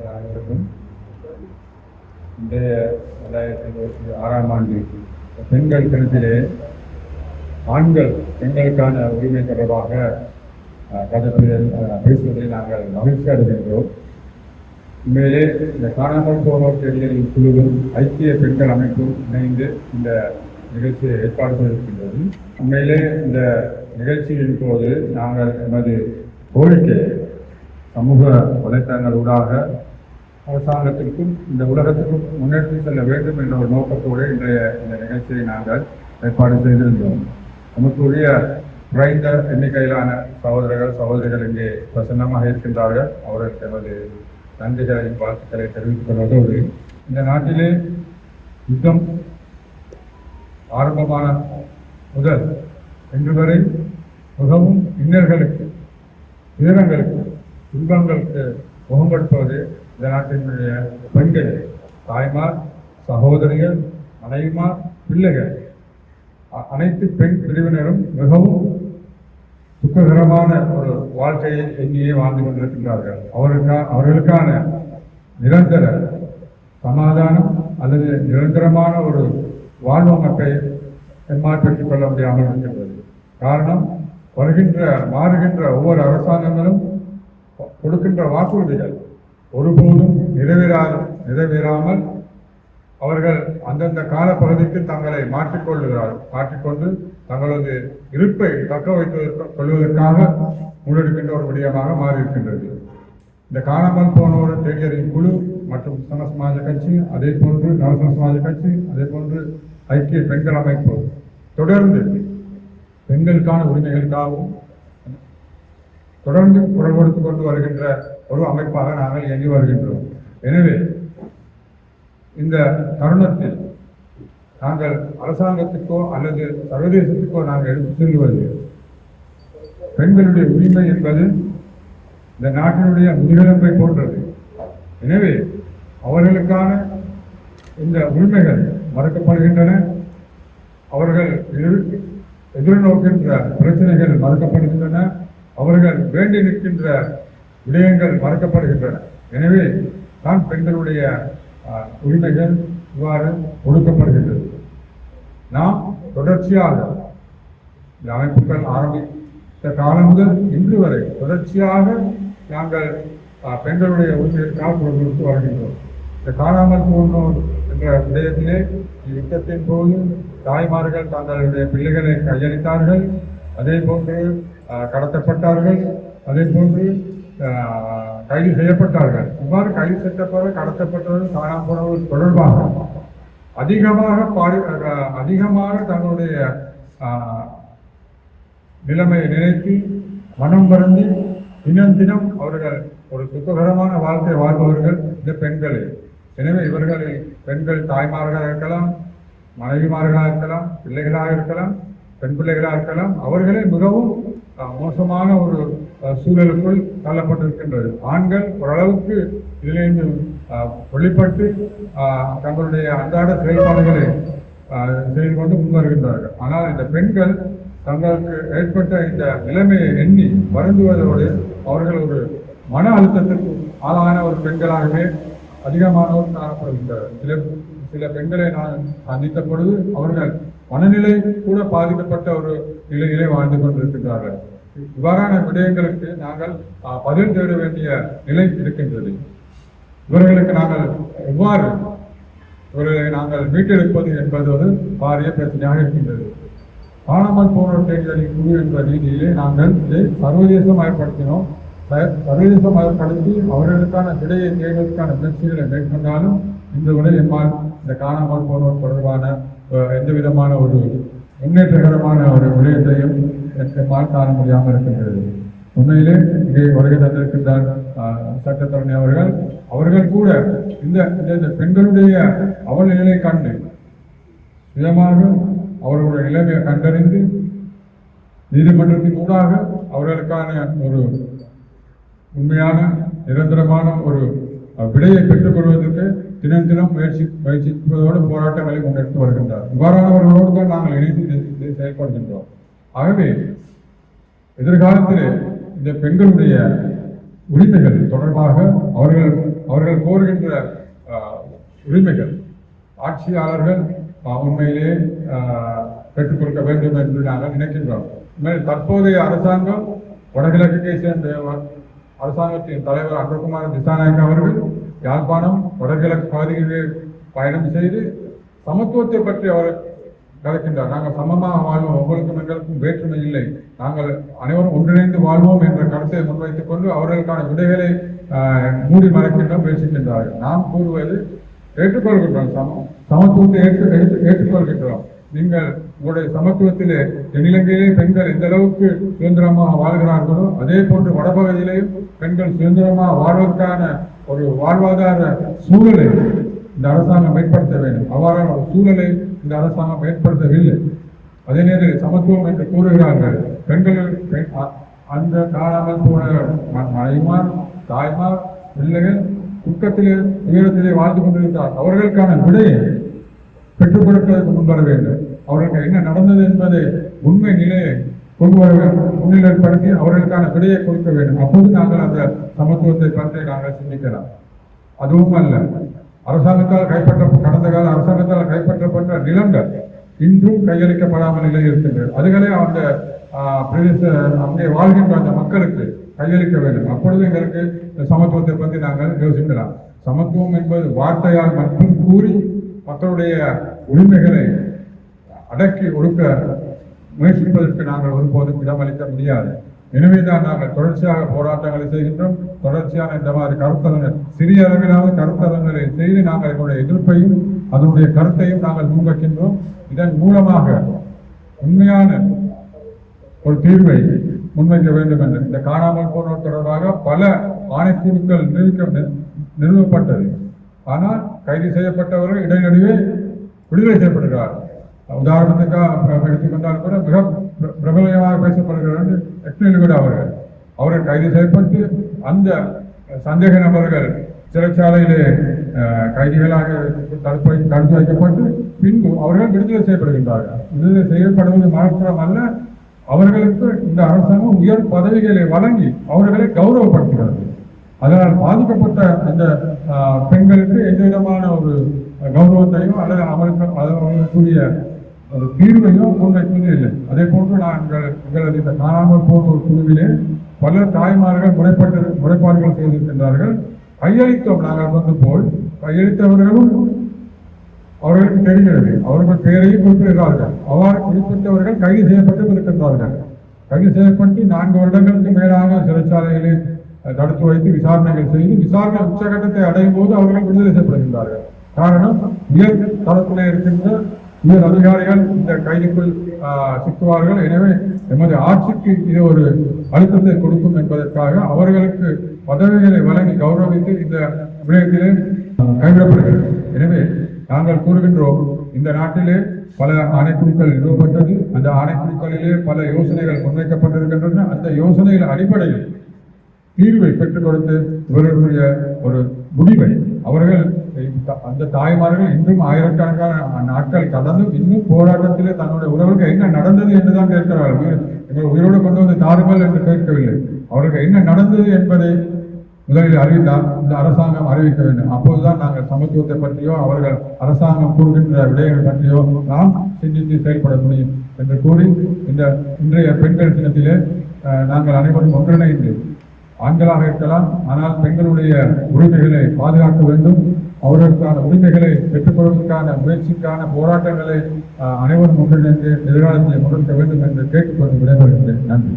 அனைவருக்கும் இன்றைய 2026ஆம் ஆண்டு பெண்கள் தினத்திலே ஆண்கள் பெண்களுக்கான உரிமை தொடர்பாக பேசுவதில் நாங்கள் மகிழ்ச்சி அடைகின்றோம். உண்மையிலே இந்த காணாமல் போனோர் தேடியலின் குழுவும் ஐக்கிய பெண்கள் அமைப்பும் இணைந்து இந்த நிகழ்ச்சியை ஏற்பாடு செய்திருக்கின்றது. உண்மையிலே இந்த நிகழ்ச்சியின் போது நாங்கள் எமது கோரிக்கை சமூக வலைத்தளங்களூடாக அரசாங்கத்திற்கும் இந்த உலகத்திற்கும் முன்னெடுத்து செல்ல வேண்டும் என்ற ஒரு நோக்கத்தோடு இன்றைய இந்த நிகழ்ச்சியை நாங்கள் ஏற்பாடு செய்திருந்தோம். நமக்குரிய குறைந்த எண்ணிக்கையிலான சகோதரர்கள் சகோதரிகள் இங்கே பிரசன்னமாக இருக்கின்றார்கள். அவர்களுக்கு எமது நன்றிகளையும் வாழ்த்துக்களை தெரிவித்துக் கொள்வதோடு இந்த நாட்டிலே யுத்தம் ஆரம்பமான முதல் இன்று வரை மிகவும் இன்னல்களுக்கு துயரங்களுக்கு துன்பங்களுக்கு முகம் கொடுப்பது இந்த நாட்டினுடைய பெண்கள், தாய்மார், சகோதரிகள், மனைவிமார், பிள்ளைகள், அனைத்து பெண் பிரிவினரும் மிகவும் துக்ககரமான ஒரு வாழ்க்கையை எங்கேயே வாழ்ந்து கொண்டிருக்கின்றார்கள். அவர்களுக்கான நிரந்தர சமாதானம் அல்லது நிரந்தரமான ஒரு வாழ்வு அமைப்பை எம்மால் பெற்றுக் கொள்ள முடியாமல் இருக்கின்றது. காரணம், மாறுகின்ற ஒவ்வொரு அரசாங்கங்களும் கொடுக்கின்ற வாக்குறுதிகள் ஒருபோதும் நிறைவேறாமல் அவர்கள் அந்தந்த காலப்பகுதிக்கு தங்களை மாற்றிக்கொண்டு தங்களது இருப்பை தக்க வைத்துக் கொள்வதற்காக முன்னெடுக்கின்ற ஒரு விடயமாக மாறியிருக்கின்றது. இந்த காணாமல் போனோர் தேடியலின் குழு மற்றும் சம சமாஜ கட்சி, அதே போன்று நவசம சமாஜ கட்சி, அதே போன்று ஐக்கிய பெண்கள் அமைப்பு தொடர்ந்து பெண்களுக்கான உரிமைகளுக்காகவும் தொடர்ந்து குரல் கொடுத்துக் கொண்டு வருகின்ற ஒரு அமைப்பாக நாங்கள் இயங்கி வருகின்றோம். எனவே இந்த தருணத்தில் நாங்கள் அரசாங்கத்துக்கோ அல்லது சர்வதேசத்துக்கோ நாங்கள் எடுத்து செல்வது, பெண்களுடைய உரிமை என்பது இந்த நாட்டினுடைய முதுகெலும்பை போன்றது. எனவே அவர்களுக்கான இந்த உரிமைகள் மறுக்கப்படுகின்றன. அவர்கள் எதிர்நோக்கின்ற பிரச்சனைகள் மறுக்கப்படுகின்றன. அவர்கள் வேண்டி நிற்கின்ற விடயங்கள் மறுக்கப்படுகின்றன. எனவே தான் பெண்களுடைய உரிமைகள் இவ்வாறு ஒடுக்கப்படுகின்றது. நாம் தொடர்ச்சியாக இந்த அமைப்புகள் ஆரம்பித்த காலம் முதல் இன்று வரை தொடர்ச்சியாக நாங்கள் பெண்களுடைய உரிமைகளுக்காக குரல் கொடுத்து வருகின்றோம். இந்த காணாமல் போனோர் என்ற விடயத்திலே யுத்தத்தின் போது தாய்மார்கள் தங்களுடைய பிள்ளைகளை கையளித்தார்கள். அதே போன்று கடத்தப்பட்டார்கள். அதே போன்று கைது செய்யப்பட்டார்கள். இவ்வாறு கைது செய்யப்பட்ட கடத்தப்பட்டவர்கள் காணாமல் போனவர்கள் தொடர்பாக அதிகமாக தங்களுடைய நிலைமையை நினைத்து மனம் வருந்தி தினம் அவர்கள் ஒரு துக்ககரமான வாழ்க்கை வாழ்பவர்கள் இந்த பெண்களே. எனவே இவர்களில் பெண்கள் தாய்மார்களாக இருக்கலாம், மனைவிமார்களாக இருக்கலாம், பிள்ளைகளாக இருக்கலாம், பெண் பிள்ளைகளாக இருக்கலாம். அவர்களே மிகவும் மோசமான ஒரு சூழலுக்குள் தள்ளப்பட்டிருக்கின்றது. ஆண்கள் ஓரளவுக்கு இதிலிருந்து வெளிப்பட்டு தங்களுடைய அன்றாட செயல்பாடுகளை செய்து கொண்டு முன்வருகின்றார்கள். ஆனால் இந்த பெண்கள் தங்களுக்கு ஏற்பட்ட இந்த நிலைமையை எண்ணி வருந்துவதோடு அவர்கள் ஒரு மன அழுத்தத்திற்கு ஆளான ஒரு பெண்களாகவே அதிகமானோர் காணப்படுகின்றனர். சில பெண்களை நான் சந்தித்த பொழுது அவர்கள் மனநிலை கூட பாதிக்கப்பட்ட ஒரு நிலையிலே வாழ்ந்து கொண்டிருக்கின்றார்கள். இவ்வாறான விடயங்களுக்கு நாங்கள் பதில் தேட வேண்டிய நிலை இருக்கின்றது. இவர்களுக்கு நாங்கள் எவ்வாறு இவர்களை நாங்கள் மீட்டெடுப்பது என்பது ஒரு பாரிய பிரச்சனையாக இருக்கின்றது. காணாமல் போனோர் தேடியலின் குழு என்ற ரீதியிலே நாங்கள் இதை சர்வதேசமயப்படுத்தினோம். சர்வதேசமயப்படுத்தி அவர்களுக்கான விடையை தேடுவதற்கான முயற்சிகளை மேற்கொண்டாலும் இந்த விட எம்மால் இந்த காணாமல் போனோர் தொடர்பான எந்த விதமான ஒரு முன்னேற்றகரமான ஒரு விடயத்தையும் எம்மால் காண முடியாமல் இருக்கின்றது. உண்மையிலே இங்கே வருகை தந்திருக்கின்றார் சட்டத்தரணி அவர்கள் கூட இந்த பெண்களுடைய அவள் நிலையை கண்டு சுயமாக அவர்களுடைய நிலைமையை கண்டறிந்து நீதிமன்றத்தின் ஊடாக அவர்களுக்கான ஒரு உண்மையான நிரந்தரமான ஒரு விடையை பெற்றுக் கொள்வதற்கு தினம் முயற்சிப்பதோடு போராட்டங்களை முன்னெடுத்து வருகின்றார். இவ்வாறானவர்களோடு தான் நாங்கள் இணைந்து செயல்படுகின்றோம். ஆகவே எதிர்காலத்தில் இந்த பெண்களுடைய உரிமைகள் தொடர்பாக அவர்கள் அவர்கள் கோருகின்ற உரிமைகள் ஆட்சியாளர்கள் உண்மையிலே பெற்றுக் கொடுக்க வேண்டும் என்று நாங்கள் நினைக்கின்றோம். தற்போதைய அரசாங்கம் வடகிழக்கை சேர்ந்த அரசாங்கத்தின் தலைவர் அன்புகுமார் திசாநாயக்க அவர்கள் யாழ்ப்பாணம் வடகிழக்கு பகுதிகளிலே பயணம் செய்து சமத்துவத்தை பற்றி அவர் கலக்கின்றார். நாங்கள் சமமாக வாழ்வோம், உங்களுக்கும் எங்களுக்கும் வேற்றுமை இல்லை, நாங்கள் அனைவரும் ஒன்றிணைந்து வாழ்வோம் என்ற கருத்தை முன்வைத்துக் கொண்டு அவர்களுக்கான விடைகளை மூடி மறைக்கின்ற முயற்சிக்கின்றார்கள். நாம் கூறுவது ஏற்றுக்கொள்கின்றோம், சமத்துவத்தை ஏற்றுக்கொள்கின்றோம். நீங்கள் உங்களுடைய சமத்துவத்திலே தென்னிலங்கையிலே பெண்கள் எந்த அளவுக்கு சுதந்திரமாக வாழ்கிறார்களோ அதே போன்று வடபகுதியிலேயும் பெண்கள் சுதந்திரமாக வாழ்வதற்கான ஒரு வாழ்வாதார சூழலை இந்த அரசாங்கம் ஏற்படுத்த வேண்டும். அவ்வாறான ஒரு சூழலை இந்த அரசாங்கம் ஏற்படுத்தவில்லை. அதே நேரத்தில் சமத்துவம் என்று கூறுகிறார்கள். பெண்கள் அந்த காணாமல் போன மனைவிமார், தாய்மார், பிள்ளைகள் துக்கத்திலே உயரத்திலே வாழ்ந்து கொண்டிருக்கிறார். அவர்களுக்கான விடையை பெற்றுக் கொடுப்பதற்கு முன்வர வேண்டும். அவர்களுக்கு என்ன நடந்தது என்பதை உண்மை நிலையை கொண்டு வர வேண்டும், முன்னிலைப்படுத்தி அவர்களுக்கான விடையை கொடுக்க வேண்டும். அப்போது நாங்கள் அந்த சமத்துவத்தை பற்றி நாங்கள் சிந்திக்கலாம். அதுவும் அல்ல, அரசாங்கத்தால் கடந்த கால அரசாங்கத்தால் கைப்பற்றப்பட்ட நிலங்கள் இன்றும் கையளிக்கப்படாமல் நிலை இருக்கின்றது. அதுகளே அந்த பிரதேச அங்கே வாழ்கின்ற அந்த மக்களுக்கு கையளிக்க வேண்டும். அப்பொழுது எங்களுக்கு சமத்துவத்தை பற்றி நாங்கள் யோசிக்கலாம். சமத்துவம் என்பது வார்த்தையால் மட்டும் கூறி மக்களுடைய உரிமைகளை அடக்கி ஒடுக்க முயற்சிப்பதற்கு நாங்கள் ஒருபோதும் இடமளிக்க முடியாது. எனவேதான் நாங்கள் தொடர்ச்சியாக போராட்டங்களை செய்கின்றோம். தொடர்ச்சியான இந்த மாதிரி கருத்தரங்கள், சிறிய அளவிலான கருத்தரங்களை செய்து நாங்கள் எங்களுடைய எதிர்ப்பையும் அதனுடைய கருத்தையும் நாங்கள் முன்வைக்கின்றோம். இதன் மூலமாக உண்மையான ஒரு தீர்வை முன்வைக்க வேண்டும் என்று இந்த காணாமல் போனோர் தொடர்பாக பல ஆணைக்குழுக்கள் நிறுவப்பட்டது. ஆனால் கைது செய்யப்பட்டவர்கள் இடைநடுவே விடுதலை செய்யப்படுகிறார். உதாரணத்துக்காக எடுத்துக்கொண்டால் கூட மிக பிரபலமாக பேசப்படுகிறார் கூட அவர்கள் கைது செய்யப்பட்டு அந்த சந்தேக நபர்கள் சிறைச்சாலையிலே கைதிகளாக தடுத்து வைக்கப்பட்டு பின்பு அவர்கள் விடுதலை செய்யப்படுகின்றார்கள். விடுதலை செய்யப்படுவது மாத்திரம் அல்ல, அவர்களுக்கு இந்த அரசாங்கம் உயர் பதவிகளை வழங்கி அவர்களை கௌரவப்படுத்துகிறது. அதனால் பாதிக்கப்பட்ட அந்த பெண்களுக்கு எந்த விதமான ஒரு கௌரவத்தையும் அல்லது அவர்களுக்குரிய ஒரு தீர்வையும் முன்வைப்பது இல்லை. அதே போன்று நாங்கள் எங்களது இந்த காணாமல் போன ஒரு குழுவிலே பல தாய்மார்கள் முறைப்பாடுகள் செய்திருக்கின்றார்கள். கையளித்தோம் நாங்கள் வந்து போல் கையளித்தவர்களும் அவர்களுக்கு தெரிகிறது, அவர்கள் பெயரையும் குறிப்பிடுகிறார்கள். அவ்வாறு குறிப்பிட்டவர்கள் கைது செய்யப்பட்டு இருக்கின்றார்கள். கைது செய்யப்பட்டு 4 வருடங்களுக்கு மேலாக சிறைச்சாலைகளை தடுத்து வைத்து விசாரணைகள் செய்து விசாரணை உச்சகட்டத்தை அடையும் போது அவர்கள் விடுதலை செய்யப்படுகின்றார்கள். காரணம், உயர் தரத்திலே இருக்கின்ற உயர் அதிகாரிகள் இந்த கைதுக்குள் சிக்குவார்கள். எனவே எமது ஆட்சிக்கு இது ஒரு அழுத்தத்தை கொடுக்கும் என்பதற்காக அவர்களுக்கு பதவிகளை வழங்கி கௌரவித்து இந்த விடயத்திலே கைவிடப்படுகிறது. எனவே நாங்கள் கூறுகின்றோம், இந்த நாட்டிலே பல ஆணைக்குழுக்கள் நிறுவப்பட்டது. அந்த ஆணைக்குழுக்களிலே பல யோசனைகள் முன்வைக்கப்பட்டிருக்கின்றன. அந்த யோசனைகள் அடிப்படையில் தீர்வை பெற்றுக் கொடுத்து இவர்களுடைய ஒரு முடிவை அவர்கள் அந்த தாய்மார்கள் இன்றும் ஆயிரக்கணக்கான நாட்கள் கடந்து இன்னும் போராட்டத்திலே தன்னுடைய உறவுக்கு என்ன நடந்தது என்றுதான் கேட்கிறார்கள். எங்கள் உயிரோடு கொண்டு வந்து தாருங்கள் என்று கேட்கவில்லை. அவர்களுக்கு என்ன நடந்தது என்பதை முதலில் அறிவித்தால் இந்த அரசாங்கம் அறிவிக்க வேண்டும். அப்போதுதான் நாங்கள் சமத்துவத்தை பற்றியோ அவர்கள் அரசாங்கம் கூறுகின்ற விடயங்கள் பற்றியோ நாம் சிந்தித்து செயல்பட முடியும் என்று கூறி இந்த இன்றைய பெண்கள் தினத்திலே நாங்கள் அனைவரும் ஒன்றிணைந்து, ஆண்களாக இருக்கலாம், ஆனால் பெண்களுடைய உரிமைகளை பாதுகாக்க வேண்டும், அவர்களுக்கான உரிமைகளை பெற்றுக் கொள்வதற்கான முயற்சிக்கான போராட்டங்களை அனைவரும் ஒன்றிணைந்து எதிர்காலத்தை முன்னெடுக்க வேண்டும் என்று கேட்டுக்கொண்டு விடைபெறுகின்றேன். நன்றி.